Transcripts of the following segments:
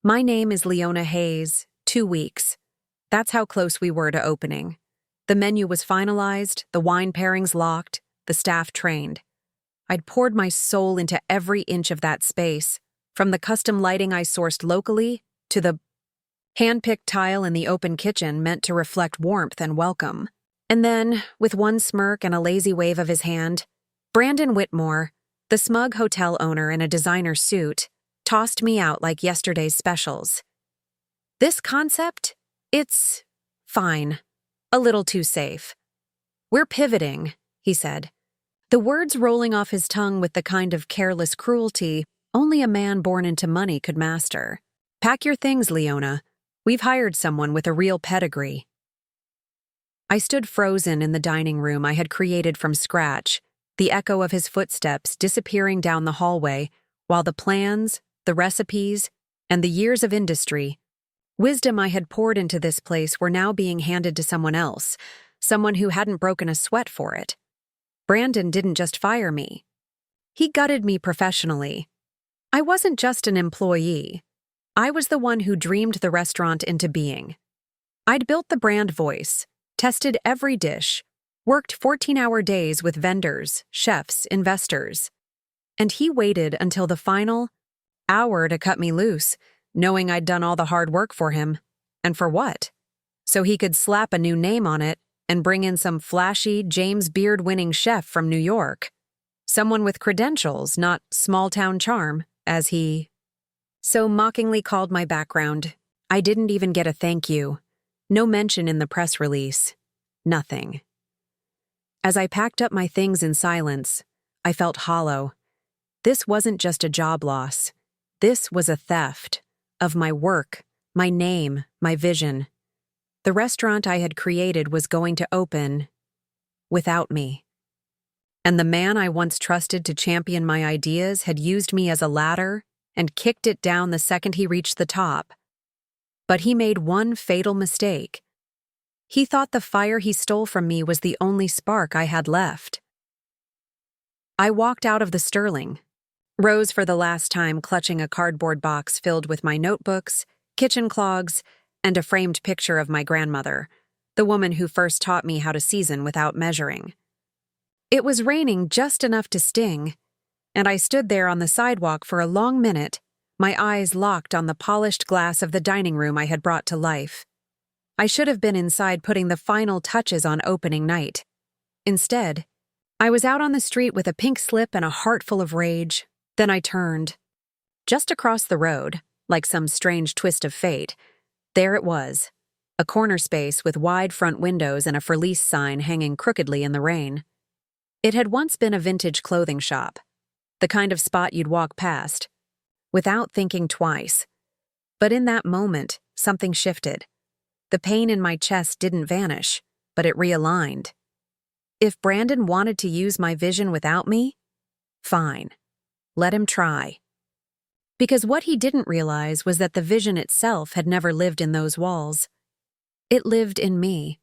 My name is Leona Hayes, 2 weeks. That's how close we were to opening. The menu was finalized, the wine pairings locked, the staff trained. I'd poured my soul into every inch of that space, from the custom lighting I sourced locally to the hand-picked tile in the open kitchen meant to reflect warmth and welcome. And then, with one smirk and a lazy wave of his hand, Brandon Whitmore, the smug hotel owner in a designer suit, tossed me out like yesterday's specials. This concept? It's fine. A little too safe. We're pivoting, he said, the words rolling off his tongue with the kind of careless cruelty only a man born into money could master. Pack your things, Leona. We've hired someone with a real pedigree. I stood frozen in the dining room I had created from scratch, the echo of his footsteps disappearing down the hallway, while the plans, the recipes, and the years of wisdom I had poured into this place were now being handed to someone else, someone who hadn't broken a sweat for it. Brandon didn't just fire me. He gutted me professionally. I wasn't just an employee. I was the one who dreamed the restaurant into being. I'd built the brand voice, tested every dish, worked 14-hour days with vendors, chefs, investors. And he waited until the final hour to cut me loose, knowing I'd done all the hard work for him. And for what? So he could slap a new name on it and bring in some flashy, James Beard-winning chef from New York. Someone with credentials, not small-town charm, as he so mockingly called my background. I didn't even get a thank you. No mention in the press release. Nothing. As I packed up my things in silence, I felt hollow. This wasn't just a job loss. This was a theft of my work, my name, my vision. The restaurant I had created was going to open without me. And the man I once trusted to champion my ideas had used me as a ladder and kicked it down the second he reached the top. But he made one fatal mistake. He thought the fire he stole from me was the only spark I had left. I walked out of the Sterling, rose for the last time clutching a cardboard box filled with my notebooks, kitchen clogs, and a framed picture of my grandmother, the woman who first taught me how to season without measuring. It was raining just enough to sting, and I stood there on the sidewalk for a long minute, my eyes locked on the polished glass of the dining room I had brought to life. I should have been inside putting the final touches on opening night. Instead, I was out on the street with a pink slip and a heart full of rage. Then I turned. Just across the road, like some strange twist of fate, there it was, a corner space with wide front windows and a for lease sign hanging crookedly in the rain. It had once been a vintage clothing shop, the kind of spot you'd walk past, without thinking twice. But in that moment, something shifted. The pain in my chest didn't vanish, but it realigned. If Brandon wanted to use my vision without me, fine. Let him try. Because what he didn't realize was that the vision itself had never lived in those walls. It lived in me.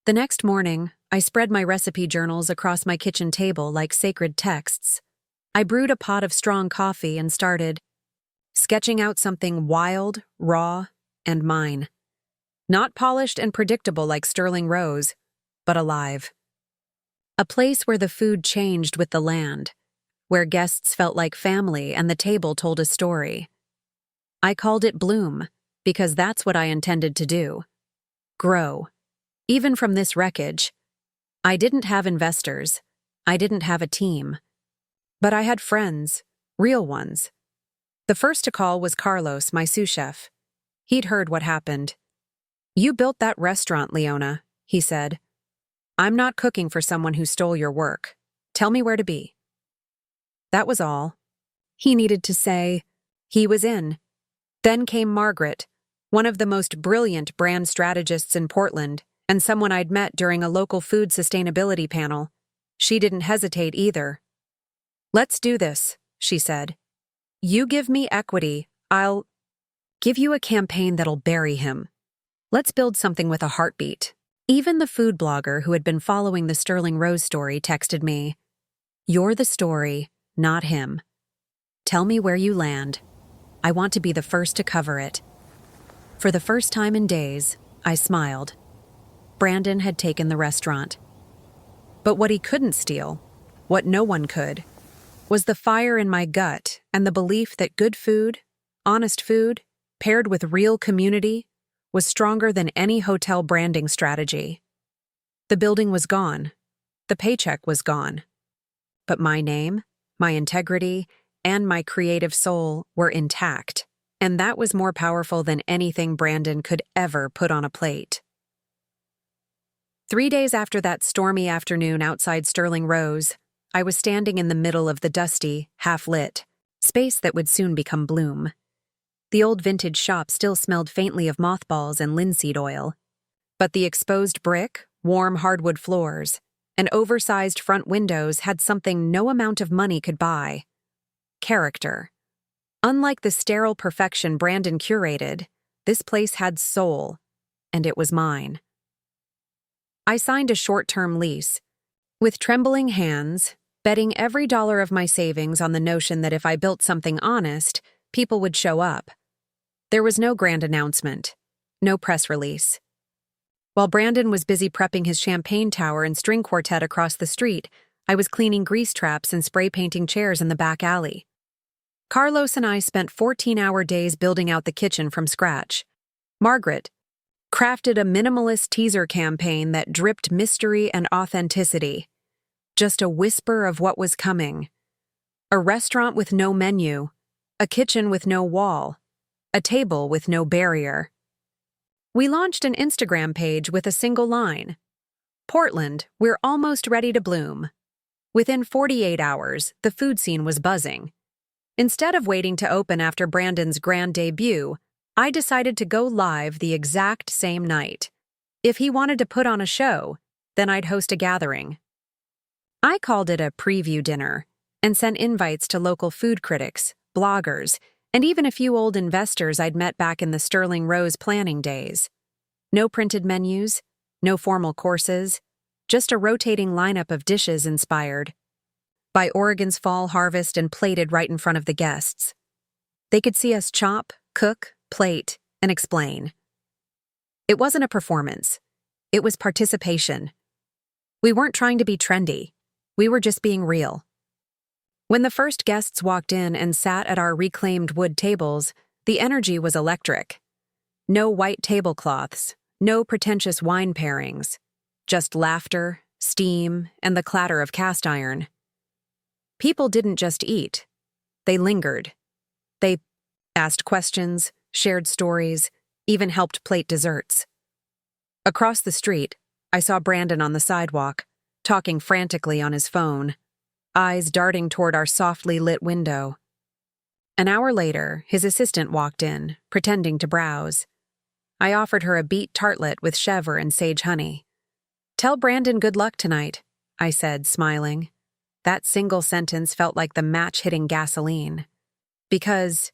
The next morning, I spread my recipe journals across my kitchen table like sacred texts. I brewed a pot of strong coffee and started sketching out something wild, raw, and mine. Not polished and predictable like Sterling Rose, but alive. A place where the food changed with the land, where guests felt like family and the table told a story. I called it Bloom, because that's what I intended to do. Grow. Even from this wreckage. I didn't have investors. I didn't have a team. But I had friends, real ones. The first to call was Carlos, my sous chef. He'd heard what happened. "You built that restaurant, Leona," he said. "I'm not cooking for someone who stole your work. Tell me where to be." That was all. He needed to say. He was in. Then came Margaret, one of the most brilliant brand strategists in Portland, and someone I'd met during a local food sustainability panel. She didn't hesitate either. "Let's do this," she said. "You give me equity, I'll give you a campaign that'll bury him. Let's build something with a heartbeat." Even the food blogger who had been following the Sterling Rose story texted me, "You're the story, not him. Tell me where you land." I want to be the first to cover it. For the first time in days, I smiled. Brandon had taken the restaurant. But what he couldn't steal, what no one could, was the fire in my gut and the belief that good food, honest food, paired with real community, was stronger than any hotel branding strategy. The building was gone. The paycheck was gone. But my name, my integrity, and my creative soul were intact, and that was more powerful than anything Brandon could ever put on a plate. 3 days after that stormy afternoon outside Sterling Rose, I was standing in the middle of the dusty, half-lit space that would soon become Bloom. The old vintage shop still smelled faintly of mothballs and linseed oil, but the exposed brick, warm hardwood floors, and oversized front windows had something no amount of money could buy: character. Unlike the sterile perfection Brandon curated, this place had soul, and it was mine. I signed a short-term lease, with trembling hands, betting every dollar of my savings on the notion that if I built something honest, people would show up. There was no grand announcement, no press release. While Brandon was busy prepping his champagne tower and string quartet across the street, I was cleaning grease traps and spray painting chairs in the back alley. Carlos and I spent 14-hour days building out the kitchen from scratch. Margaret crafted a minimalist teaser campaign that dripped mystery and authenticity. Just a whisper of what was coming. A restaurant with no menu, a kitchen with no wall, a table with no barrier. We launched an Instagram page with a single line: Portland, we're almost ready to bloom. Within 48 hours, the food scene was buzzing. Instead of waiting to open after Brandon's grand debut, I decided to go live the exact same night. If he wanted to put on a show, then I'd host a gathering. I called it a preview dinner and sent invites to local food critics, bloggers, and even a few old investors I'd met back in the Sterling Rose planning days. No printed menus, no formal courses, just a rotating lineup of dishes inspired by Oregon's fall harvest and plated right in front of the guests. They could see us chop, cook, plate, and explain. It wasn't a performance. It was participation. We weren't trying to be trendy. We were just being real. When the first guests walked in and sat at our reclaimed wood tables, the energy was electric. No white tablecloths, no pretentious wine pairings, just laughter, steam, and the clatter of cast iron. People didn't just eat. They lingered. They asked questions, shared stories, even helped plate desserts. Across the street, I saw Brandon on the sidewalk, talking frantically on his phone, eyes darting toward our softly lit window. An hour later, his assistant walked in, pretending to browse. I offered her a beet tartlet with chèvre and sage honey. "Tell Brandon good luck tonight," I said, smiling. That single sentence felt like the match hitting gasoline. Because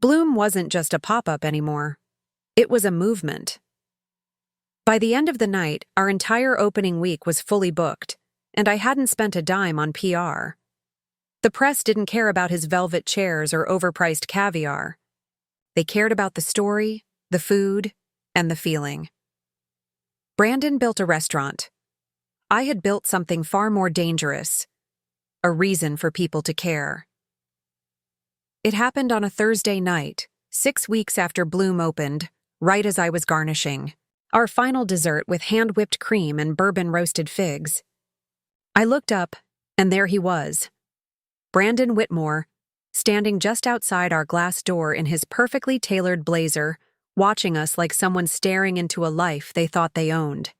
Bloom wasn't just a pop-up anymore. It was a movement. By the end of the night, our entire opening week was fully booked, and I hadn't spent a dime on PR. The press didn't care about his velvet chairs or overpriced caviar. They cared about the story, the food, and the feeling. Brandon built a restaurant. I had built something far more dangerous, a reason for people to care. It happened on a Thursday night, 6 weeks after Bloom opened, right as I was garnishing our final dessert with hand-whipped cream and bourbon-roasted figs. I looked up, and there he was, Brandon Whitmore, standing just outside our glass door in his perfectly tailored blazer, watching us like someone staring into a life they thought they owned.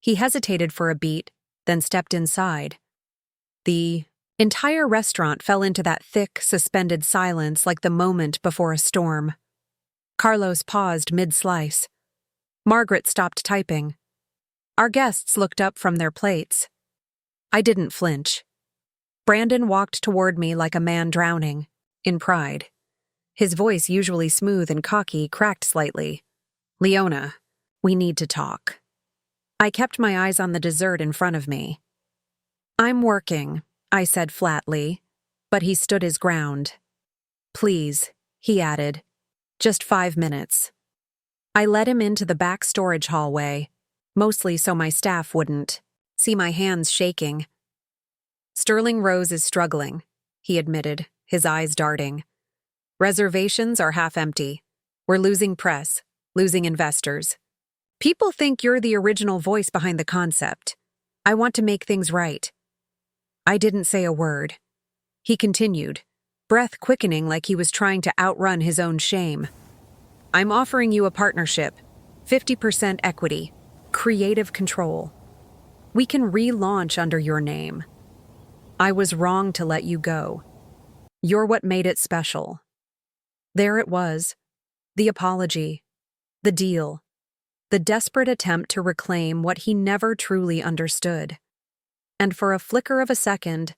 He hesitated for a beat, then stepped inside. The entire restaurant fell into that thick, suspended silence like the moment before a storm. Carlos paused mid-slice. Margaret stopped typing. Our guests looked up from their plates. I didn't flinch. Brandon walked toward me like a man drowning, in pride. His voice, usually smooth and cocky, cracked slightly. "Leona, we need to talk." I kept my eyes on the dessert in front of me. "I'm working," I said flatly, but he stood his ground. "Please," he added. Just 5 minutes. I led him into the back storage hallway, mostly so my staff wouldn't see my hands shaking. Sterling Rose is struggling, he admitted, his eyes darting. Reservations are half empty. We're losing press, losing investors. People think you're the original voice behind the concept. I want to make things right. I didn't say a word. He continued, breath quickening like he was trying to outrun his own shame. I'm offering you a partnership, 50% equity, creative control. We can relaunch under your name. I was wrong to let you go. You're what made it special. There it was, the apology, the deal, the desperate attempt to reclaim what he never truly understood. And for a flicker of a second,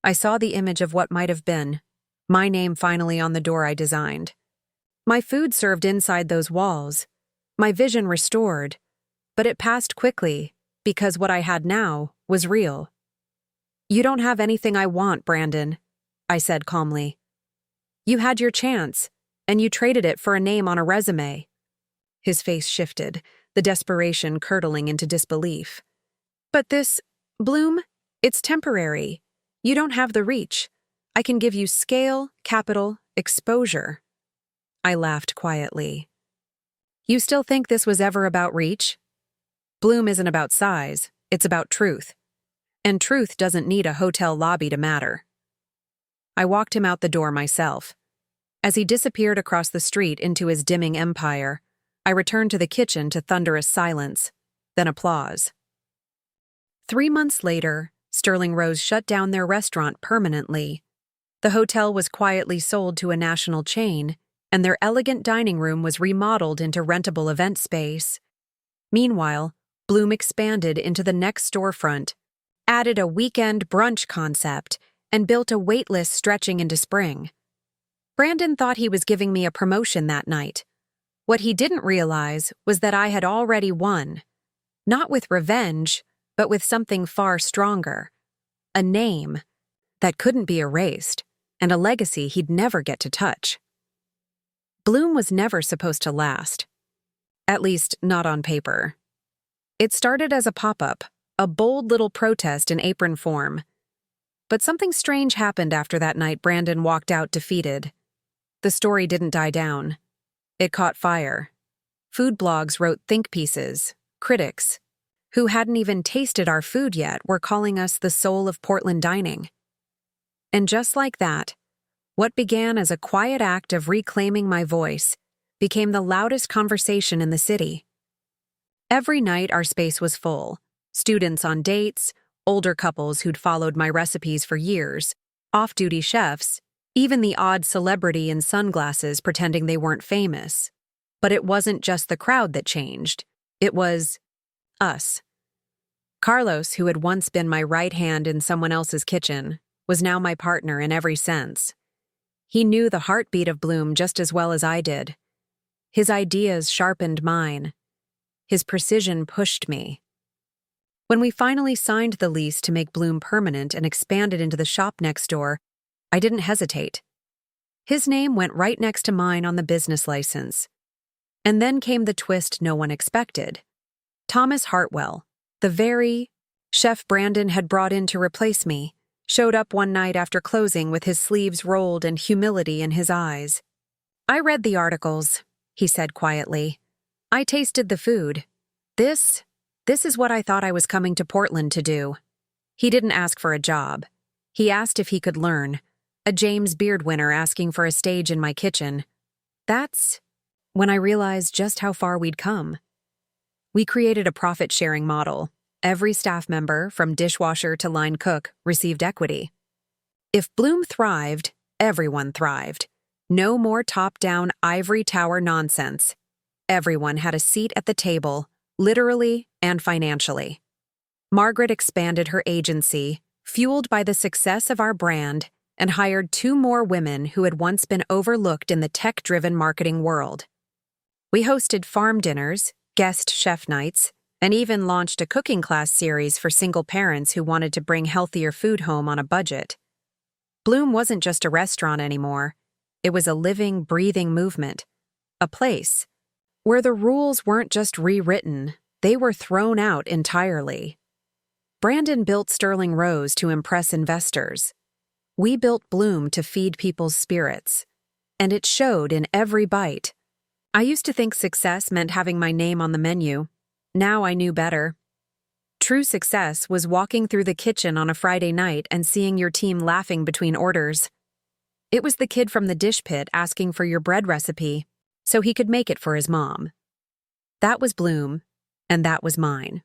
I saw the image of what might have been, my name finally on the door I designed. My food served inside those walls, my vision restored, but it passed quickly because what I had now was real. You don't have anything I want, Brandon, I said calmly. You had your chance, and you traded it for a name on a resume. His face shifted, the desperation curdling into disbelief. But this, Bloom, it's temporary. You don't have the reach. I can give you scale, capital, exposure. I laughed quietly. You still think this was ever about reach? Bloom isn't about size, it's about truth. And truth doesn't need a hotel lobby to matter. I walked him out the door myself. As he disappeared across the street into his dimming empire, I returned to the kitchen to thunderous silence, then applause. 3 months later, Sterling Rose shut down their restaurant permanently. The hotel was quietly sold to a national chain, and their elegant dining room was remodeled into rentable event space. Meanwhile, Bloom expanded into the next storefront, added a weekend brunch concept, and built a wait list stretching into spring. Brandon thought he was giving me a promotion that night. What he didn't realize was that I had already won. Not with revenge, but with something far stronger. A name that couldn't be erased, and a legacy he'd never get to touch. Bloom was never supposed to last. At least, not on paper. It started as a pop-up, a bold little protest in apron form. But something strange happened after that night Brandon walked out defeated. The story didn't die down. It caught fire. Food blogs wrote think pieces. Critics, who hadn't even tasted our food yet, were calling us the soul of Portland dining. And just like that, what began as a quiet act of reclaiming my voice became the loudest conversation in the city. Every night our space was full. Students on dates, older couples who'd followed my recipes for years, off-duty chefs, even the odd celebrity in sunglasses pretending they weren't famous. But it wasn't just the crowd that changed. It was us. Carlos, who had once been my right hand in someone else's kitchen, was now my partner in every sense. He knew the heartbeat of Bloom just as well as I did. His ideas sharpened mine. His precision pushed me. When we finally signed the lease to make Bloom permanent and expanded into the shop next door, I didn't hesitate. His name went right next to mine on the business license. And then came the twist no one expected. Thomas Hartwell, the very chef Brandon had brought in to replace me, showed up one night after closing with his sleeves rolled and humility in his eyes. I read the articles, he said quietly. I tasted the food. This is what I thought I was coming to Portland to do. He didn't ask for a job. He asked if he could learn. A James Beard winner asking for a stage in my kitchen. That's when I realized just how far we'd come. We created a profit-sharing model. Every staff member, from dishwasher to line cook, received equity. If Bloom thrived, everyone thrived. No more top-down ivory tower nonsense. Everyone had a seat at the table, literally and financially. Margaret expanded her agency, fueled by the success of our brand, and hired 2 more women who had once been overlooked in the tech-driven marketing world. We hosted farm dinners, guest chef nights, and even launched a cooking class series for single parents who wanted to bring healthier food home on a budget. Bloom wasn't just a restaurant anymore. It was a living, breathing movement. A place where the rules weren't just rewritten, they were thrown out entirely. Brandon built Sterling Rose to impress investors. We built Bloom to feed people's spirits. And it showed in every bite. I used to think success meant having my name on the menu. Now I knew better. True success was walking through the kitchen on a Friday night and seeing your team laughing between orders. It was the kid from the dish pit asking for your bread recipe so he could make it for his mom. That was Bloom, and that was mine.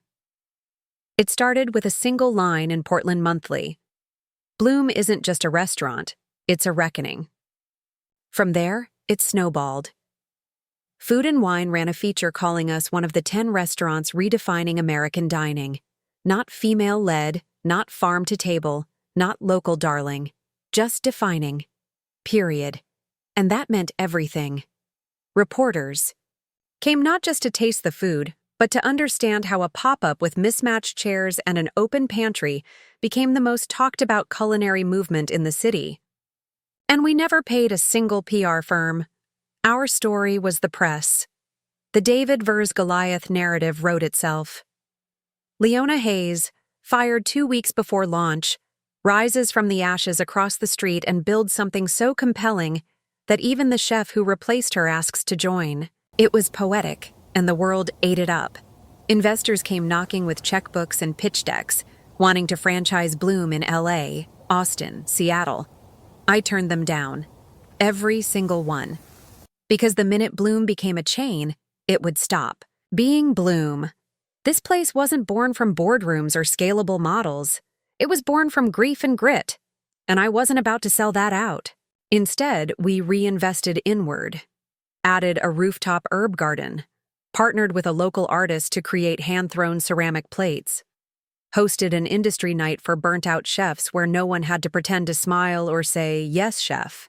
It started with a single line in Portland Monthly. Bloom isn't just a restaurant, it's a reckoning. From there, it snowballed. Food and Wine ran a feature calling us one of the 10 restaurants redefining American dining. Not female-led, not farm-to-table, not local darling. Just defining. Period. And that meant everything. Reporters came not just to taste the food, but to understand how a pop-up with mismatched chairs and an open pantry became the most talked-about culinary movement in the city. And we never paid a single PR firm. Our story was the press. The David vs. Goliath narrative wrote itself. Leona Hayes, fired 2 weeks before launch, rises from the ashes across the street and builds something so compelling that even the chef who replaced her asks to join. It was poetic, and the world ate it up. Investors came knocking with checkbooks and pitch decks, wanting to franchise Bloom in LA, Austin, Seattle. I turned them down. Every single one. Because the minute Bloom became a chain, it would stop being Bloom. This place wasn't born from boardrooms or scalable models. It was born from grief and grit. And I wasn't about to sell that out. Instead, we reinvested inward. Added a rooftop herb garden. Partnered with a local artist to create hand-thrown ceramic plates. Hosted an industry night for burnt-out chefs where no one had to pretend to smile or say, "Yes, chef."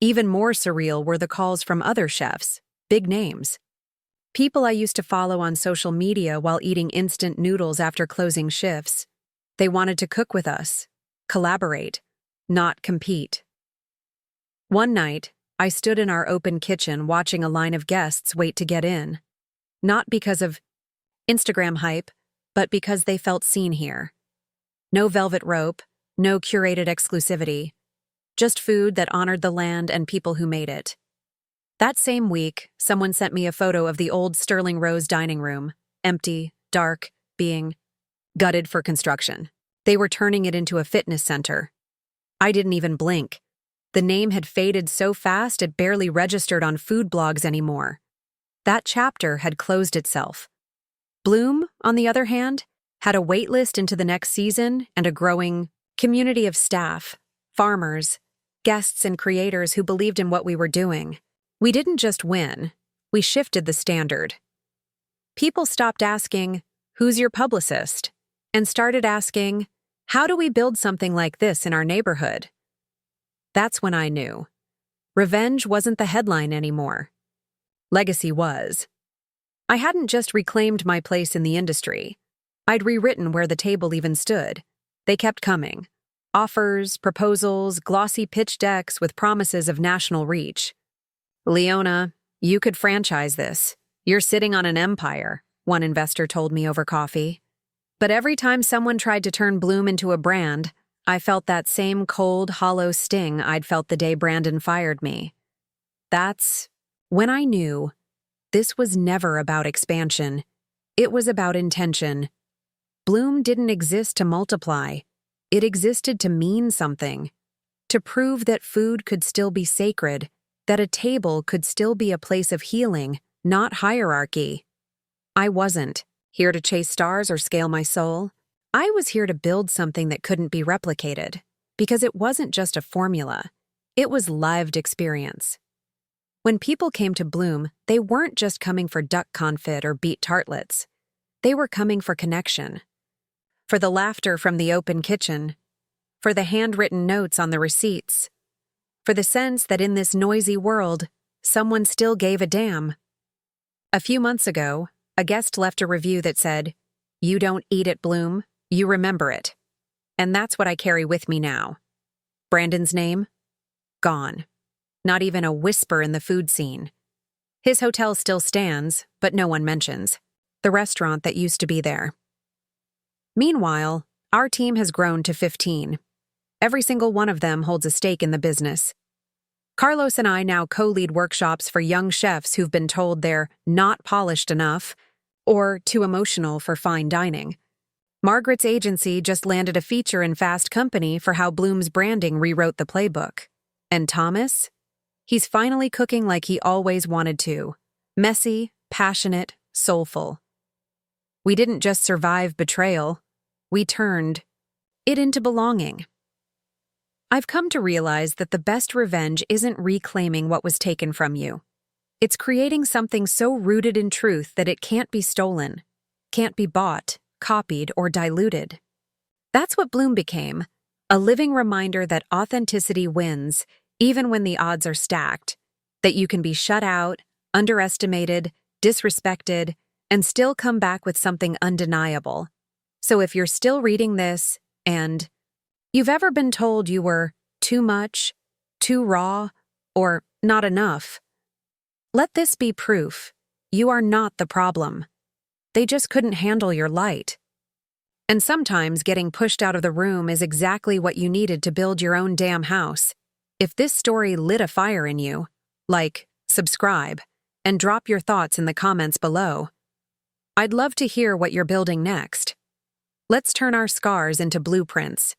Even more surreal were the calls from other chefs, big names. People I used to follow on social media while eating instant noodles after closing shifts. They wanted to cook with us, collaborate, not compete. One night, I stood in our open kitchen watching a line of guests wait to get in. Not because of Instagram hype, but because they felt seen here. No velvet rope, no curated exclusivity. Just food that honored the land and people who made it. That same week, someone sent me a photo of the old Sterling Rose dining room, empty, dark, being gutted for construction. They were turning it into a fitness center. I didn't even blink. The name had faded so fast it barely registered on food blogs anymore. That chapter had closed itself. Bloom, on the other hand, had a wait list into the next season and a growing community of staff, farmers, guests and creators who believed in what we were doing. We didn't just win, we shifted the standard. People stopped asking, "Who's your publicist?" and started asking, "How do we build something like this in our neighborhood?" That's when I knew. Revenge wasn't the headline anymore. Legacy was. I hadn't just reclaimed my place in the industry. I'd rewritten where the table even stood. They kept coming. Offers, proposals, glossy pitch decks with promises of national reach. "Leona, you could franchise this. You're sitting on an empire," one investor told me over coffee. But every time someone tried to turn Bloom into a brand, I felt that same cold, hollow sting I'd felt the day Brandon fired me. That's when I knew this was never about expansion. It was about intention. Bloom didn't exist to multiply. It existed to mean something. To prove that food could still be sacred, that a table could still be a place of healing, not hierarchy. I wasn't here to chase stars or scale my soul. I was here to build something that couldn't be replicated, because it wasn't just a formula. It was lived experience. When people came to Bloom, they weren't just coming for duck confit or beet tartlets. They were coming for connection. For the laughter from the open kitchen. For the handwritten notes on the receipts. For the sense that in this noisy world, someone still gave a damn. A few months ago, a guest left a review that said, "You don't eat at Bloom, you remember it." And that's what I carry with me now. Brandon's name? Gone. Not even a whisper in the food scene. His hotel still stands, but no one mentions the restaurant that used to be there. Meanwhile, our team has grown to 15. Every single one of them holds a stake in the business. Carlos and I now co-lead workshops for young chefs who've been told they're not polished enough or too emotional for fine dining. Margaret's agency just landed a feature in Fast Company for how Bloom's branding rewrote the playbook. And Thomas? He's finally cooking like he always wanted to. Messy, passionate, soulful. We didn't just survive betrayal, we turned it into belonging. I've come to realize that the best revenge isn't reclaiming what was taken from you. It's creating something so rooted in truth that it can't be stolen, can't be bought, copied, or diluted. That's what Bloom became, a living reminder that authenticity wins, even when the odds are stacked, that you can be shut out, underestimated, disrespected, and still come back with something undeniable. So if you're still reading this, and you've ever been told you were too much, too raw, or not enough, let this be proof you are not the problem. They just couldn't handle your light. And sometimes getting pushed out of the room is exactly what you needed to build your own damn house. If this story lit a fire in you, like, subscribe, and drop your thoughts in the comments below. I'd love to hear what you're building next. Let's turn our scars into blueprints.